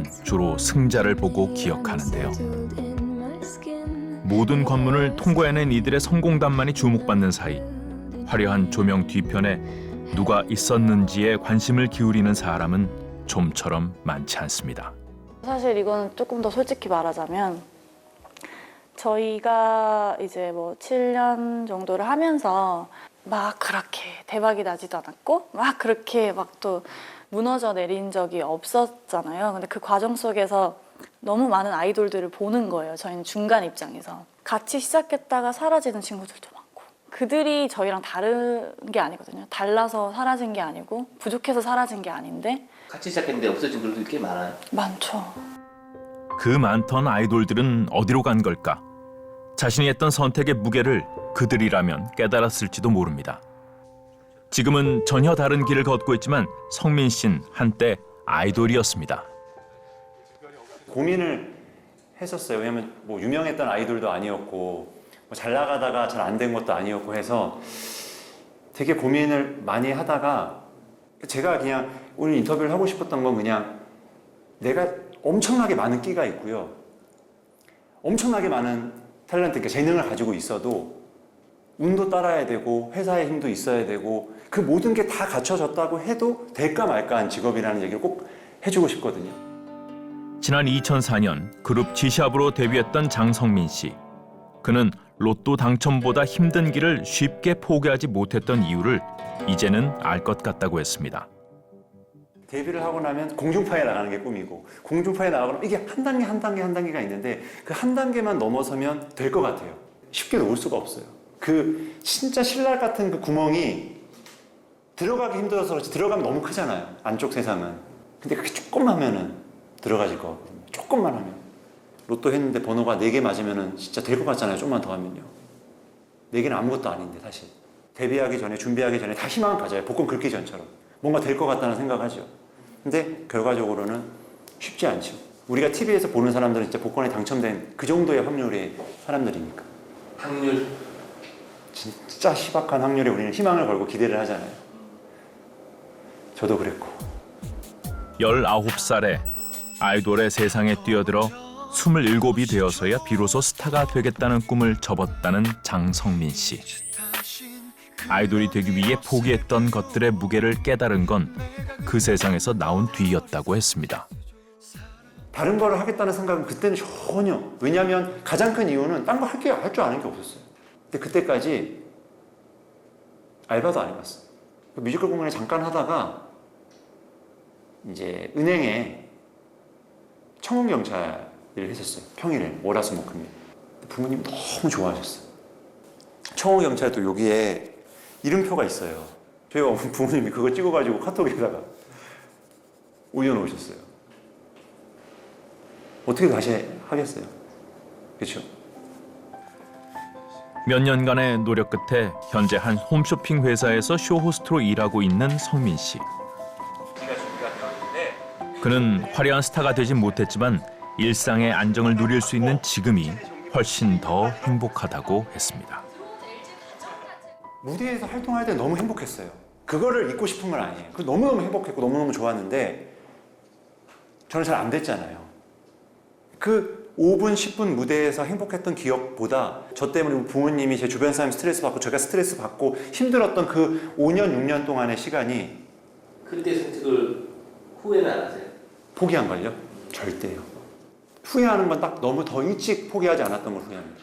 아이돌은 주로 승자를 보고 기억하는데요. 모든 관문을 통과해낸 이들의 성공담만이 주목받는 사이 화려한 조명 뒤편에 누가 있었는지에 관심을 기울이는 사람은 좀처럼 많지 않습니다. 사실 이거는 조금 더 솔직히 말하자면 저희가 이제 뭐 7년 정도를 하면서 막 그렇게 대박이 나지도 않았고 막 그렇게 막 또 무너져 내린 적이 없었잖아요. 근데 그 과정 속에서 너무 많은 아이돌들을 보는 거예요. 저희는 중간 입장에서. 같이 시작했다가 사라지는 친구들도 많고 그들이 저희랑 다른 게 아니거든요. 달라서 사라진 게 아니고 부족해서 사라진 게 아닌데 같이 시작했는데 없어진 분들도 꽤 많아요. 많죠. 그 많던 아이돌들은 어디로 간 걸까? 자신이 했던 선택의 무게를 그들이라면 깨달았을지도 모릅니다. 지금은 전혀 다른 길을 걷고 있지만 성민 씨는 한때 아이돌이었습니다. 고민을 했었어요. 왜냐면 뭐 유명했던 아이돌도 아니었고 뭐 잘 나가다가 잘 안 된 것도 아니었고 해서 되게 고민을 많이 하다가 제가 그냥 오늘 인터뷰를 하고 싶었던 건 그냥 내가 엄청나게 많은 끼가 있고요. 엄청나게 많은 탤런트, 그러니까 재능을 가지고 있어도 운도 따라야 되고 회사의 힘도 있어야 되고 그 모든 게 다 갖춰졌다고 해도 될까 말까한 직업이라는 얘기를 꼭 해주고 싶거든요. 지난 2004년 그룹 지샵으로 데뷔했던 장성민 씨. 그는 로또 당첨보다 힘든 길을 쉽게 포기하지 못했던 이유를 이제는 알 것 같다고 했습니다. 데뷔를 하고 나면 공중파에 나가는 게 꿈이고 공중파에 나가면 이게 한 단계 한 단계 한 단계가 있는데 그 한 단계만 넘어서면 될 것 같아요. 쉽게 놓을 수가 없어요. 그 진짜 신랄 같은 그 구멍이 들어가기 힘들어서 그렇지 들어가면 너무 크잖아요. 안쪽 세상은. 근데 그게 조금만 하면은 들어가질 것 같거든요. 조금만 하면. 로또 했는데 번호가 4개 맞으면은 진짜 될 것 같잖아요. 좀만 더 하면요. 4개는 아무것도 아닌데 사실. 데뷔하기 전에 준비하기 전에 다 희망을 가져요. 복권 긁기 전처럼. 뭔가 될 것 같다는 생각하죠. 근데 결과적으로는 쉽지 않죠. 우리가 TV에서 보는 사람들은 진짜 복권에 당첨된 그 정도의 확률의 사람들이니까. 확률? 진짜 희박한 확률에 우리는 희망을 걸고 기대를 하잖아요. 저도 그랬고. 19살에 아이돌의 세상에 뛰어들어 27이 되어서야 비로소 스타가 되겠다는 꿈을 접었다는 장성민 씨. 아이돌이 되기 위해 포기했던 것들의 무게를 깨달은 건 그 세상에서 나온 뒤였다고 했습니다. 다른 걸 하겠다는 생각은 그때는 전혀. 왜냐하면 가장 큰 이유는 딴 거 할 줄 아는 게 없었어요. 근데 그때까지 알바도 안 해봤어요. 뮤지컬 공연에 잠깐 하다가 이제 은행에 청원경찰 일을 했었어요. 평일에 월화수목금일. 부모님이 너무 좋아하셨어요. 청원경찰도 여기에 이름표가 있어요. 저희 부모님이 그거 찍어가지고 카톡에다가 올려놓으셨어요. 어떻게 다시 하겠어요? 그렇죠? 몇 년간의 노력 끝에 현재 한 홈쇼핑 회사에서 쇼호스트로 일하고 있는 성민 씨. 그는 화려한 스타가 되진 못했지만 일상의 안정을 누릴 수 있는 지금이 훨씬 더 행복하다고 했습니다. 무대에서 활동할 때 너무 행복했어요. 그거를 잊고 싶은 건 아니에요. 그 너무너무 행복했고 너무너무 좋았는데 저는 잘 안 됐잖아요. 그 5분, 10분 무대에서 행복했던 기억보다 저 때문에 부모님이 제 주변 사람이 스트레스 받고 제가 스트레스 받고 힘들었던 그 5년, 6년 동안의 시간이 그때 선택을 후회는 안 하세요? 포기한 걸요? 절대요. 후회하는 건 딱 너무 더 일찍 포기하지 않았던 걸 후회합니다.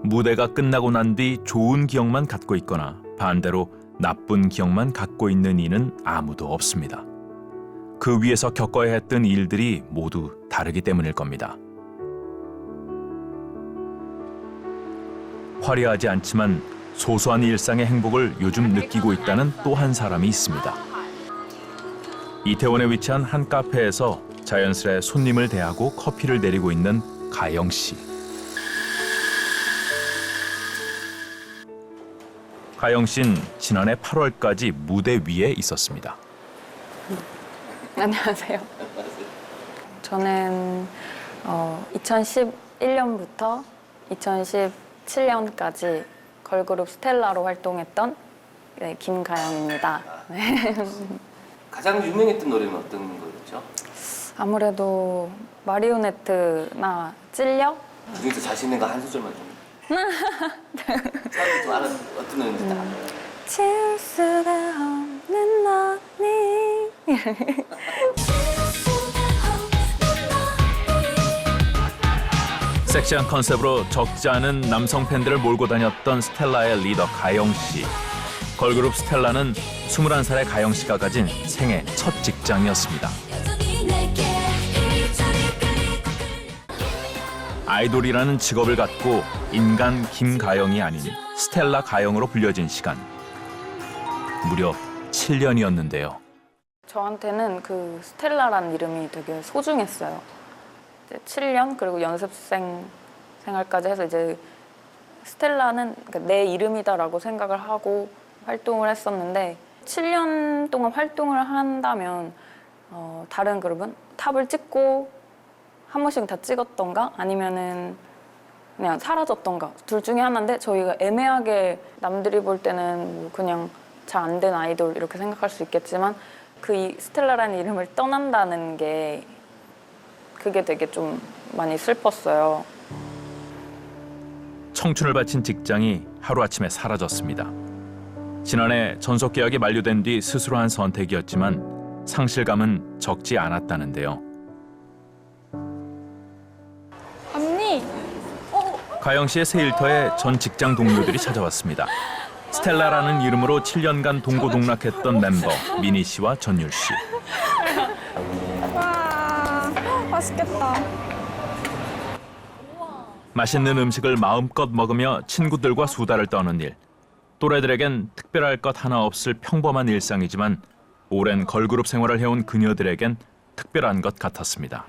무대가 끝나고 난 뒤 좋은 기억만 갖고 있거나 반대로 나쁜 기억만 갖고 있는 이는 아무도 없습니다. 그 위에서 겪어야 했던 일들이 모두 다르기 때문일 겁니다. 화려하지 않지만 소소한 일상의 행복을 요즘 느끼고 있다는 또 한 사람이 있습니다. 이태원에 위치한 한 카페에서 자연스레 손님을 대하고 커피를 내리고 있는 가영 씨. 가영 씨는 지난해 8월까지 무대 위에 있었습니다. 안녕하세요. 저는 2011년부터 2017년까지 걸그룹 스텔라로 활동했던 김가영입니다. 네. 가장 유명했던 노래는 어떤 거였죠? 아무래도 마리오네트나 찔려? 그중에서 자신 있는 거 한 소절만 좀. 사람들이 좀 알아 어떤 노래인지 다 알아요. 지울 수가 없는 너니. 섹시한 컨셉으로 적지 않은 남성 팬들을 몰고 다녔던 스텔라의 리더 가영 씨. 걸그룹 스텔라는 21살의 가영 씨가 가진 생애 첫 직장이었습니다. 아이돌이라는 직업을 갖고 인간 김가영이 아닌 스텔라 가영으로 불려진 시간. 무려 7년이었는데요. 저한테는 그 스텔라라는 이름이 되게 소중했어요. 이제 7년 그리고 연습생 생활까지 해서 이제 스텔라는 그러니까 내 이름이다라고 생각을 하고 활동을 했었는데 7년 동안 활동을 한다면 다른 그룹은 탑을 찍고 한 번씩 다 찍었던가 아니면은 그냥 사라졌던가 둘 중에 하나인데 저희가 애매하게 남들이 볼 때는 뭐 그냥 잘 안 된 아이돌 이렇게 생각할 수 있겠지만 그 스텔라라는 이름을 떠난다는 게 그게 되게 좀 많이 슬펐어요. 청춘을 바친 직장이 하루아침에 사라졌습니다. 지난해 전속 계약이 만료된 뒤 스스로 한 선택이었지만 상실감은 적지 않았다는데요. 언니, 가영 씨의 새 일터에 전 직장 동료들이 찾아왔습니다. 스텔라라는 이름으로 7년간 동고동락했던 멤버 미니 씨와 전율 씨. 와, 맛있겠다. 맛있는 음식을 마음껏 먹으며 친구들과 수다를 떠는 일. 또래들에겐 특별할 것 하나 없을 평범한 일상이지만 오랜 걸그룹 생활을 해온 그녀들에겐 특별한 것 같았습니다.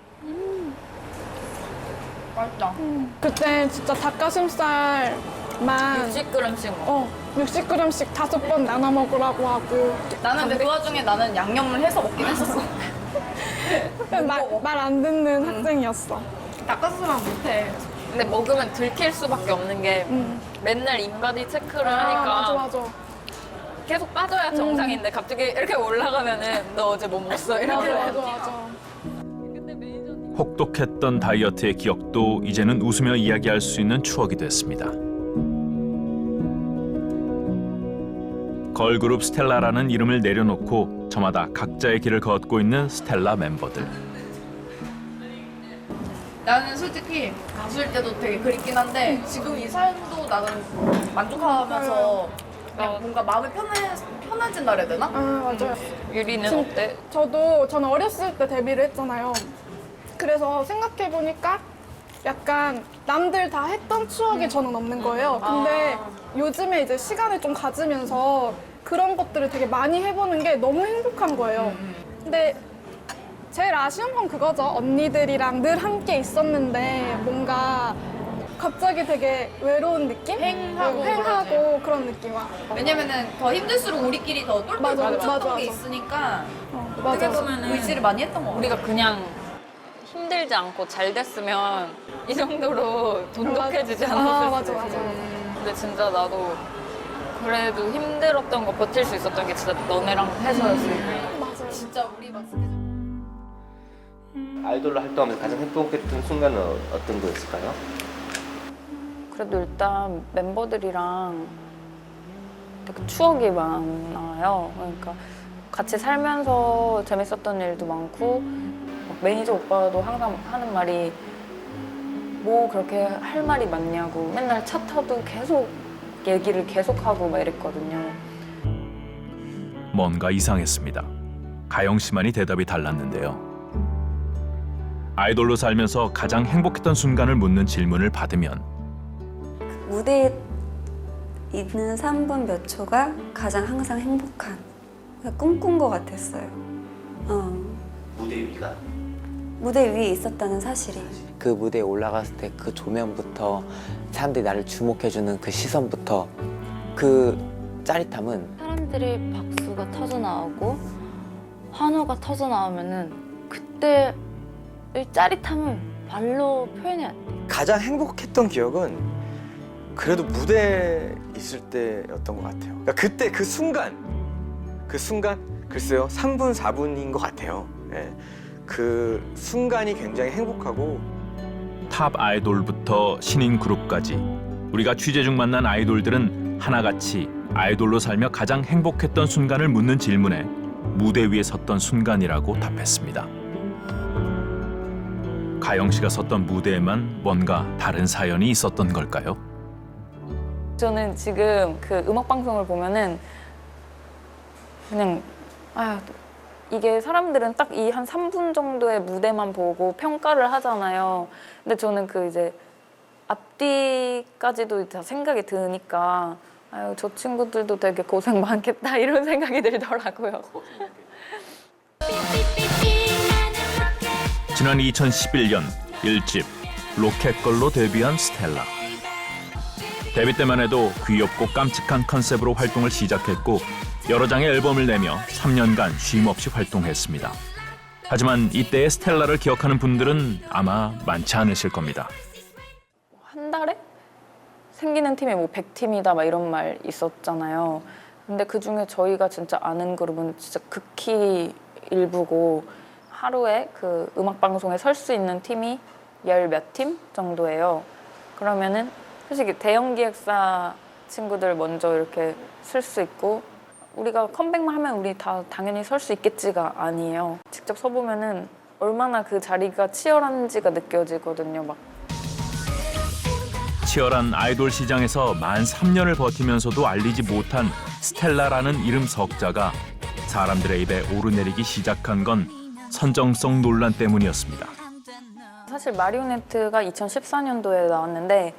맛있다. 그때 진짜 닭가슴살만 60g씩 어 60g씩 5번 나눠 먹으라고 하고 나는 근데 그 와중에 나는 양념을 해서 먹긴 했었어. 말 안 듣는 학생이었어. 닭가슴살만 못해. 근데 먹으면 들킬 수밖에 없는 게 맨날 인바디 체크를 하니까 맞아 맞아. 계속 빠져야 정상인데 갑자기 이렇게 올라가면은 너 어제 뭐 먹었어? 이렇게 맞아 맞아. 혹독했던 다이어트의 기억도 이제는 웃으며 이야기할 수 있는 추억이 됐습니다. 걸그룹 스텔라라는 이름을 내려놓고 저마다 각자의 길을 걷고 있는 스텔라 멤버들. 나는 솔직히 가수일 때도 되게 그립긴 한데 지금 이 삶도 나는 만족하면서 그냥 뭔가 마음이 편해진다 그래야 되나? 아 맞아요. 유리는 진- 어때? 저는 어렸을 때 데뷔를 했잖아요. 그래서 생각해 보니까 약간 남들 다 했던 추억이 저는 없는 거예요. 근데 요즘에 이제 시간을 좀 가지면서 그런 것들을 되게 많이 해보는 게 너무 행복한 거예요. 근데 제일 아쉬운 건 그거죠. 언니들이랑 늘 함께 있었는데 뭔가 갑자기 되게 외로운 느낌? 횡하고 그런 느낌. 왜냐면은 더 힘들수록 우리끼리 더 똘똘 맞아, 뭉쳤던 맞아, 게 맞아. 있으니까 맞아. 의지를 많이 했던 거 같아. 우리가 그냥 힘들지 않고 잘 됐으면 이 정도로 돈독해지지 않았을 아, 수도 맞아, 있어. 맞아. 근데 진짜 나도 그래도 힘들었던 거 버틸 수 있었던 게 진짜 너네랑 해서였어. 맞아요. 진짜 우리 막 스케줄 아이돌로 활동하면서 가장 행복했던 순간은 어떤 거였을까요? 그래도 일단 멤버들이랑 되게 추억이 많아요. 그러니까 같이 살면서 재밌었던 일도 많고 막 매니저 오빠도 항상 하는 말이 뭐 그렇게 할 말이 많냐고 맨날 차 타도 계속 얘기를 계속하고 막 이랬거든요. 뭔가 이상했습니다. 가영 씨만이 대답이 달랐는데요. 아이돌로 살면서 가장 행복했던 순간을 묻는 질문을 받으면 무대에 있는 3분 몇 초가 가장 항상 행복한 꿈꾼 것 같았어요. 무대 위가? 무대 위에 있었다는 사실이. 그 무대에 올라갔을 때 그 조명부터 사람들이 나를 주목해주는 그 시선부터 그 짜릿함은 사람들이 박수가 터져 나오고 환호가 터져 나오면은 그때의 짜릿함을 말로 표현이 안 돼. 가장 행복했던 기억은 그래도 무대에 있을 때였던 것 같아요. 그러니까 그때 그 순간 글쎄요, 3분, 4분인 것 같아요. 예. 그 순간이 굉장히 행복하고 탑 아이돌부터 신인 그룹까지 우리가 취재 중 만난 아이돌들은 하나같이 아이돌로 살며 가장 행복했던 순간을 묻는 질문에 무대 위에 섰던 순간이라고 답했습니다. 가영 씨가 섰던 무대에만 뭔가 다른 사연이 있었던 걸까요? 저는 지금 그 음악 방송을 보면은 그냥 이게 사람들은 딱 이 한 3분 정도의 무대만 보고 평가를 하잖아요. 근데 저는 그 이제 앞뒤까지도 다 생각이 드니까 아유 저 친구들도 되게 고생 많겠다 이런 생각이 들더라고요. 지난 2011년 1집 로켓걸로 데뷔한 스텔라. 데뷔 때만 해도 귀엽고 깜찍한 컨셉으로 활동을 시작했고 여러 장의 앨범을 내며 3년간 쉼없이 활동했습니다. 하지만 이때의 스텔라를 기억하는 분들은 아마 많지 않으실 겁니다. 한 달에 생기는 팀이 뭐 100팀이다 막 이런 말 있었잖아요. 근데 그중에 저희가 진짜 아는 그룹은 진짜 극히 일부고 하루에 그 음악 방송에 설 수 있는 팀이 10몇 팀 정도예요. 그러면은 솔직히 대형 기획사 친구들 먼저 이렇게 쓸 수 있고 우리가 컴백만 하면 우리 다 당연히 설 수 있겠지가 아니에요. 직접 서보면은 얼마나 그 자리가 치열한지가 느껴지거든요. 막 치열한 아이돌 시장에서 만 3년을 버티면서도 알리지 못한 스텔라라는 이름 석자가 사람들의 입에 오르내리기 시작한 건 선정성 논란 때문이었습니다. 사실 마리오네트가 2014년도에 나왔는데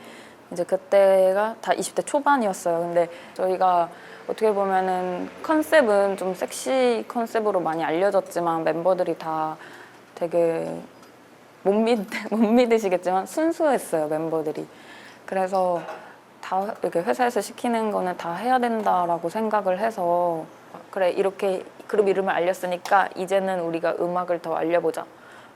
이제 그때가 다 20대 초반이었어요. 근데 저희가 어떻게 보면은 컨셉은 좀 섹시 컨셉으로 많이 알려졌지만 멤버들이 다 되게 못 믿으시겠지만 순수했어요, 멤버들이. 그래서 다 이렇게 회사에서 시키는 거는 다 해야 된다라고 생각을 해서 그래 이렇게 그룹 이름을 알렸으니까 이제는 우리가 음악을 더 알려보자.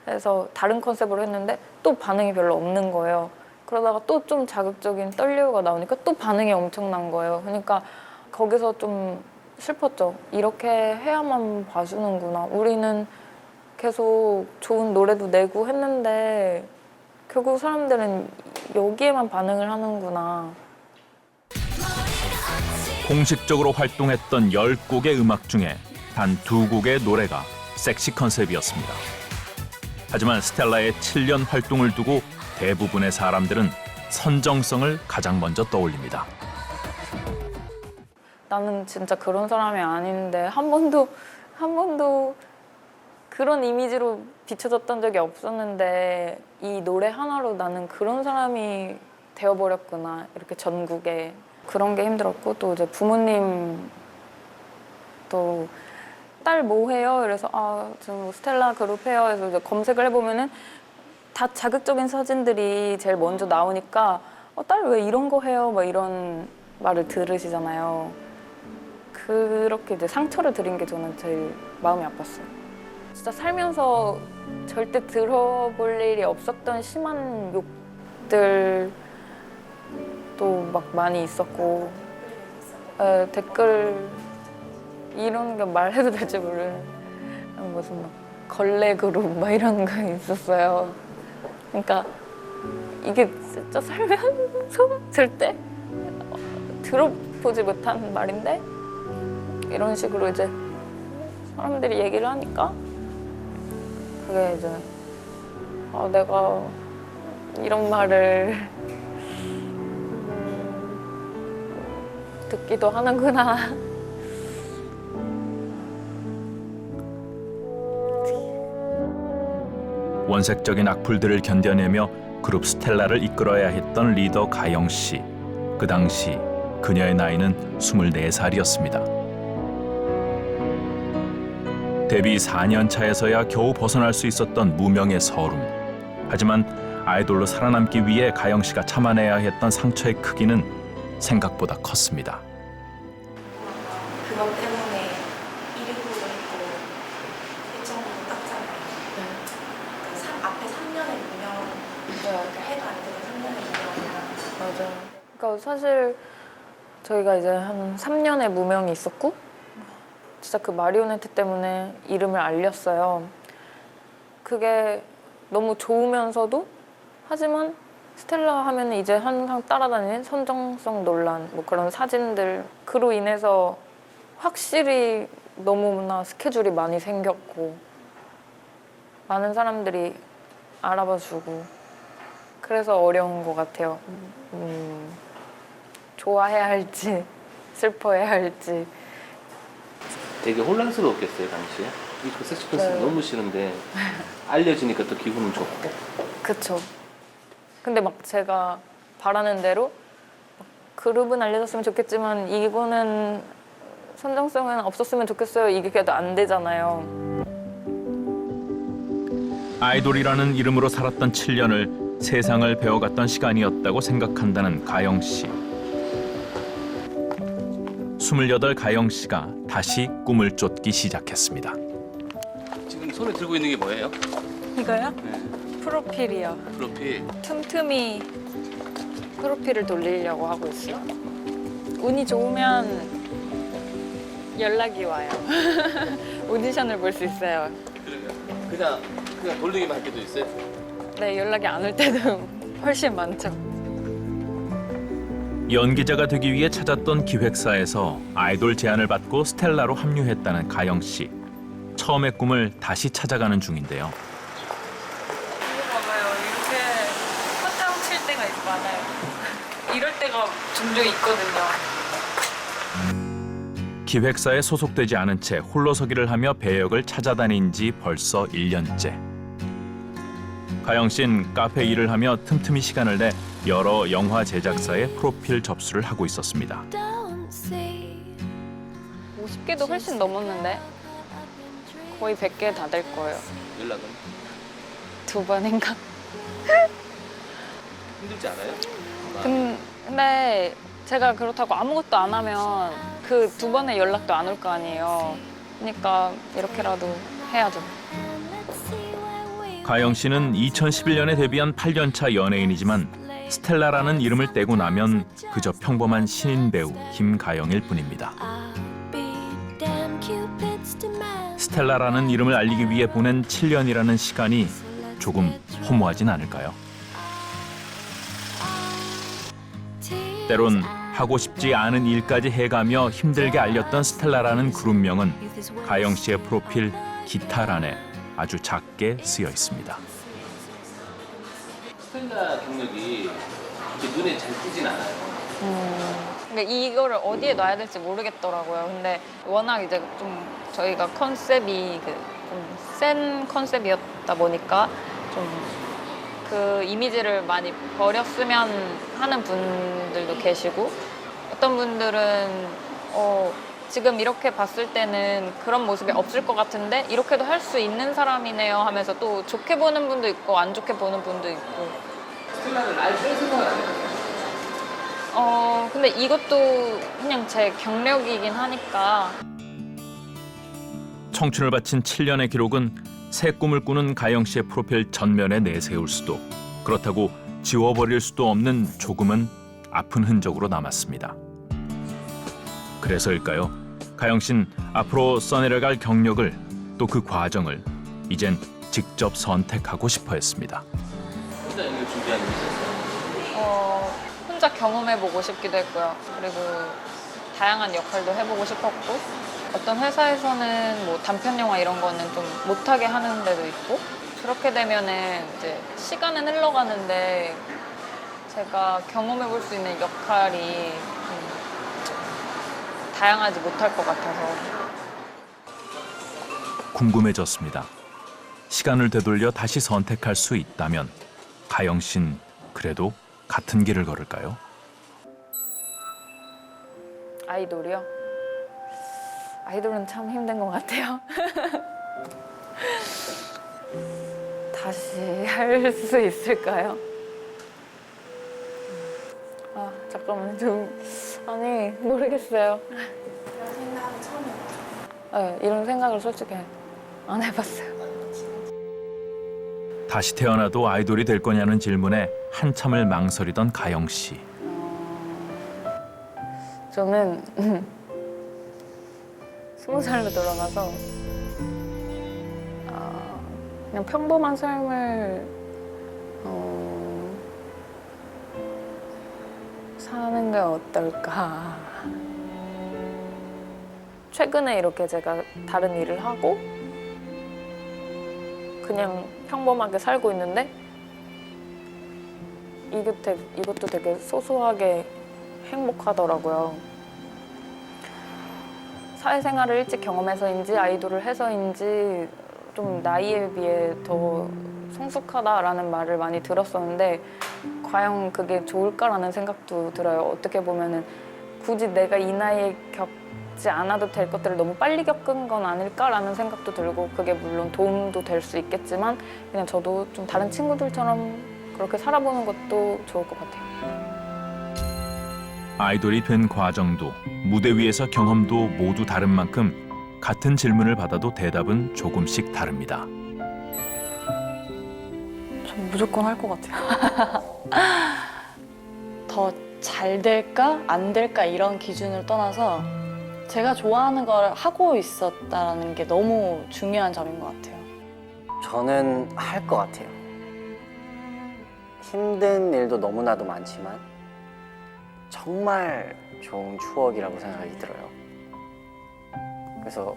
그래서 다른 컨셉으로 했는데 또 반응이 별로 없는 거예요. 그러다가 또 좀 자극적인 떨려요가 나오니까 또 반응이 엄청난 거예요. 그러니까 거기서 좀 슬펐죠. 이렇게 해야만 봐주는구나. 우리는 계속 좋은 노래도 내고 했는데 결국 사람들은 여기에만 반응을 하는구나. 공식적으로 활동했던 10곡의 음악 중에 단 2곡의 노래가 섹시 컨셉이었습니다. 하지만 스텔라의 7년 활동을 두고 대부분의 사람들은 선정성을 가장 먼저 떠올립니다. 나는 진짜 그런 사람이 아닌데 한 번도 그런 이미지로 비춰졌던 적이 없었는데 이 노래 하나로 나는 그런 사람이 되어버렸구나. 이렇게 전국에. 그런 게 힘들었고 또 이제 부모님 또 딸 뭐 해요? 그래서 지금 뭐 스텔라 그룹 해요. 그래서 이제 검색을 해보면은 다 자극적인 사진들이 제일 먼저 나오니까 딸 왜 이런 거 해요? 막 이런 말을 들으시잖아요. 그렇게 이제 상처를 드린 게 저는 제일 마음이 아팠어요. 진짜 살면서 절대 들어볼 일이 없었던 심한 욕들도 막 많이 있었고 댓글 이런 게 말해도 될지 모르는 무슨 막 걸레 그룹 막 이런 거 있었어요. 그러니까 이게 진짜 살면서 절대 들어보지 못한 말인데 이런 식으로 이제 사람들이 얘기를 하니까 그게 이제 내가 이런 말을 듣기도 하는구나. 원색적인 악플들을 견뎌내며 그룹 스텔라를 이끌어야 했던 리더 가영 씨. 그 당시 그녀의 나이는 24살이었습니다. 데뷔 4년 차에서야 겨우 벗어날 수 있었던 무명의 서름. 하지만 아이돌로 살아남기 위해 가영 씨가 참아내야 했던 상처의 크기는 생각보다 컸습니다. 그것 때문에 1위도 했고 일정도 땄잖아요. 앞에 3년의 무명 해도 안 되는 3년의 무명이랑 맞아요. 그러니까 사실 저희가 이제 한 3년의 무명이 있었고 진짜 그 마리오네트 때문에 이름을 알렸어요. 그게 너무 좋으면서도 하지만 스텔라 하면 이제 항상 따라다니는 선정성 논란 뭐 그런 사진들 그로 인해서 확실히 너무나 스케줄이 많이 생겼고 많은 사람들이 알아봐주고 그래서 어려운 것 같아요. 좋아해야 할지 슬퍼해야 할지. 되게 혼란스러웠겠어요 당시에. 이거 섹시펜스 네. 너무 싫은데 알려지니까 또 기분은 좋고. 그쵸. 근데 막 제가 바라는 대로 그룹은 알려졌으면 좋겠지만 이거는 선정성은 없었으면 좋겠어요. 이게 그래도 안 되잖아요. 아이돌이라는 이름으로 살았던 7년을 세상을 배워갔던 시간이었다고 생각한다는 가영 씨. 28 가영 씨가 다시 꿈을 쫓기 시작했습니다. 지금 손에 들고 있는 게 뭐예요? 이거요? 네. 프로필이요. 프로필. 틈틈이 프로필을 돌리려고 하고 있어요. 운이 좋으면 연락이 와요. 오디션을 볼 수 있어요. 그러면 그냥 돌리기만 할 때도 있어요? 네, 연락이 안 올 때도 훨씬 많죠. 연기자가 되기 위해 찾았던 기획사에서 아이돌 제안을 받고 스텔라로 합류했다는 가영 씨. 처음의 꿈을 다시 찾아가는 중인데요. 이거 봐봐요. 이렇게 화장 칠 때가 많아요. 이럴 때가 종종 있거든요. 기획사에 소속되지 않은 채 홀로서기를 하며 배역을 찾아다닌 지 벌써 1년째. 가영 씨는 카페 일을 하며 틈틈이 시간을 내 여러 영화 제작사에 프로필 접수를 하고 있었습니다. 50개도 훨씬 넘었는데 거의 100개 다 될 거예요. 연락은? 2번인가? 힘들지 않아요? 근데 제가 그렇다고 아무것도 안 하면 그 2번의 연락도 안 올 거 아니에요. 그러니까 이렇게라도 해야죠. 가영 씨는 2011년에 데뷔한 8년차 연예인이지만 스텔라라는 이름을 떼고 나면 그저 평범한 신인 배우 김가영일 뿐입니다. 스텔라라는 이름을 알리기 위해 보낸 7년이라는 시간이 조금 허무하진 않을까요? 때론 하고 싶지 않은 일까지 해가며 힘들게 알렸던 스텔라라는 그룹명은 가영 씨의 프로필 기타란에 아주 작게 쓰여 있습니다. 스텔라 경력이 이렇게 눈에 잘 띄진 않아요. 근데 이거를 어디에 놔야 될지 모르겠더라고요. 근데 워낙 이제 좀 저희가 컨셉이 좀 센 컨셉이었다 보니까 좀 그 이미지를 많이 버렸으면 하는 분들도 계시고 어떤 분들은 지금 이렇게 봤을 때는 그런 모습이 없을 것 같은데 이렇게도 할 수 있는 사람이네요 하면서 또 좋게 보는 분도 있고 안 좋게 보는 분도 있고. 스텔라는 아예 뺄 생각은 안 해요. 근데 이것도 그냥 제 경력이긴 하니까. 청춘을 바친 7년의 기록은 새 꿈을 꾸는 가영 씨의 프로필 전면에 내세울 수도 그렇다고 지워버릴 수도 없는 조금은 아픈 흔적으로 남았습니다. 그래서일까요? 가영 씨는 앞으로 써내려갈 경력을 또 그 과정을 이젠 직접 선택하고 싶어 했습니다. 혼자 연기 준비하는 게 있었어요? 혼자 경험해보고 싶기도 했고요. 그리고 다양한 역할도 해보고 싶었고 어떤 회사에서는 뭐 단편 영화 이런 거는 좀 못하게 하는 데도 있고 그렇게 되면은 이제 시간은 흘러가는데 제가 경험해볼 수 있는 역할이 다양하지 못할 것 같아서 궁금해졌습니다. 시간을 되돌려 다시 선택할 수 있다면 가영 씨는 그래도 같은 길을 걸을까요? 아이돌이요? 아이돌은 참 힘든 것 같아요. 다시 할 수 있을까요? 잠깐만 아니 모르겠어요. 이런 생각은 처음이었죠. 네, 이런 생각을 솔직히 안 해봤어요. 다시 태어나도 아이돌이 될 거냐는 질문에 한참을 망설이던 가영 씨. 저는 20살로 돌아가서 그냥 평범한 삶을 사는 게 어떨까. 최근에 이렇게 제가 다른 일을 하고 그냥 평범하게 살고 있는데 이것도 되게 소소하게 행복하더라고요. 사회생활을 일찍 경험해서인지 아이돌을 해서인지 좀 나이에 비해 더 성숙하다라는 말을 많이 들었었는데 과연 그게 좋을까라는 생각도 들어요. 어떻게 보면은 굳이 내가 이 나이에 겪지 않아도 될 것들을 너무 빨리 겪은 건 아닐까라는 생각도 들고 그게 물론 도움도 될 수 있겠지만 그냥 저도 좀 다른 친구들처럼 그렇게 살아보는 것도 좋을 것 같아요. 아이돌이 된 과정도 무대 위에서 경험도 모두 다른 만큼 같은 질문을 받아도 대답은 조금씩 다릅니다. 전 무조건 할 것 같아요. 더 잘 될까 안 될까 이런 기준을 떠나서 제가 좋아하는 걸 하고 있었다는 게 너무 중요한 점인 것 같아요. 저는 할 것 같아요. 힘든 일도 너무나도 많지만 정말 좋은 추억이라고 생각이 들어요. 그래서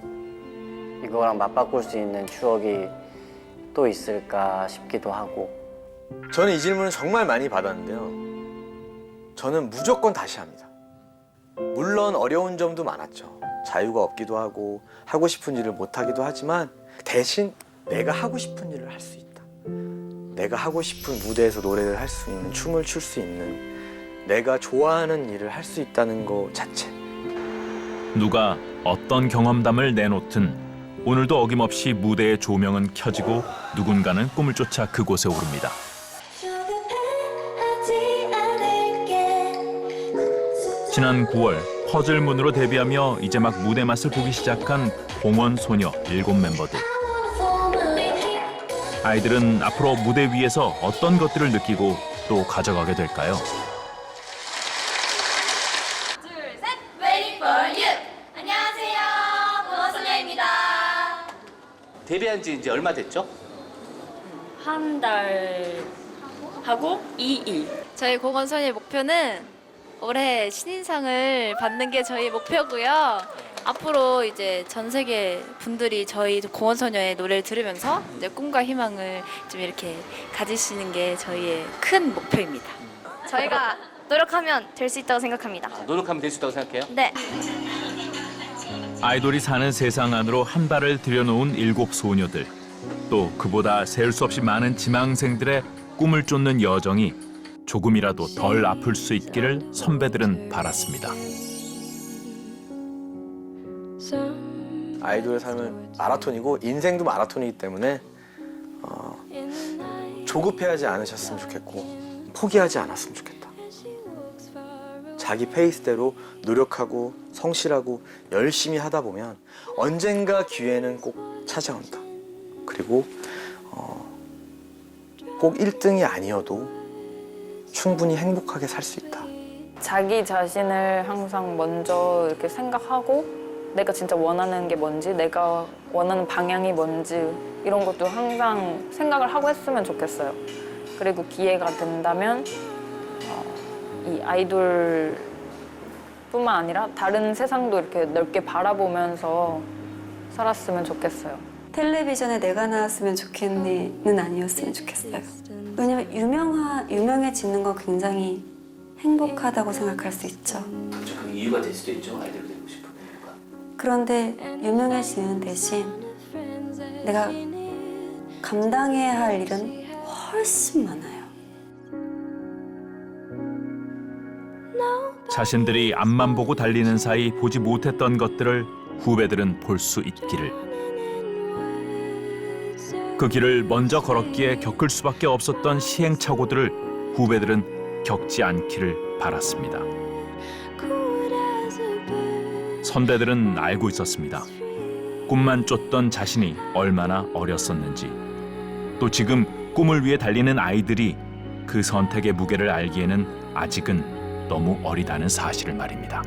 이거랑 맞바꿀 수 있는 추억이 또 있을까 싶기도 하고. 저는 이 질문을 정말 많이 받았는데요. 저는 무조건 다시 합니다. 물론 어려운 점도 많았죠. 자유가 없기도 하고 하고 싶은 일을 못 하기도 하지만 대신 내가 하고 싶은 일을 할 수 있다. 내가 하고 싶은 무대에서 노래를 할 수 있는, 춤을 출 수 있는, 내가 좋아하는 일을 할 수 있다는 거 자체. 누가 어떤 경험담을 내놓든 오늘도 어김없이 무대의 조명은 켜지고 누군가는 꿈을 쫓아 그곳에 오릅니다. 지난 9월 퍼즐문으로 데뷔하며 이제 막 무대 맛을 보기 시작한 봉원소녀 7멤버들. 아이들은 앞으로 무대 위에서 어떤 것들을 느끼고 또 가져가게 될까요? 둘, 셋! Waiting for you! 안녕하세요. 봉원소녀입니다. 데뷔한 지 이제 얼마 됐죠? 한 달 하고 2일. 저희 봉원소녀의 목표는 올해 신인상을 받는 게 저희 목표고요. 앞으로 이제 전 세계 분들이 저희 봉원소녀의 노래를 들으면서 이제 꿈과 희망을 좀 이렇게 가지시는 게 저희의 큰 목표입니다. 저희가 노력하면 될 수 있다고 생각합니다. 노력하면 될 수 있다고 생각해요? 네. 아이돌이 사는 세상 안으로 한 발을 들여놓은 7 소녀들. 또 그보다 셀 수 없이 많은 지망생들의 꿈을 쫓는 여정이 조금이라도 덜 아플 수 있기를 선배들은 바랐습니다. 아이돌의 삶은 마라톤이고 인생도 마라톤이기 때문에 조급해하지 않으셨으면 좋겠고 포기하지 않았으면 좋겠다. 자기 페이스대로 노력하고 성실하고 열심히 하다 보면 언젠가 기회는 꼭 찾아온다. 그리고 꼭 1등이 아니어도 충분히 행복하게 살 수 있다. 자기 자신을 항상 먼저 이렇게 생각하고 내가 진짜 원하는 게 뭔지, 내가 원하는 방향이 뭔지 이런 것도 항상 생각을 하고 했으면 좋겠어요. 그리고 기회가 된다면 이 아이돌뿐만 아니라 다른 세상도 이렇게 넓게 바라보면서 살았으면 좋겠어요. 텔레비전에 내가 나왔으면 좋겠니는 아니었으면 좋겠어요. 왜냐면 유명해지는 건 굉장히 행복하다고 생각할 수 있죠. 그렇죠. 그 이유가 될 수도 있죠. 아이돌 되고 싶은 이유가. 그런데 유명해지는 대신 내가 감당해야 할 일은 훨씬 많아요. 자신들이 앞만 보고 달리는 사이 보지 못했던 것들을 후배들은 볼 수 있기를. 그 길을 먼저 걸었기에 겪을 수밖에 없었던 시행착오들을 후배들은 겪지 않기를 바랐습니다. 선배들은 알고 있었습니다. 꿈만 쫓던 자신이 얼마나 어렸었는지. 또 지금 꿈을 위해 달리는 아이들이 그 선택의 무게를 알기에는 아직은 너무 어리다는 사실을 말입니다.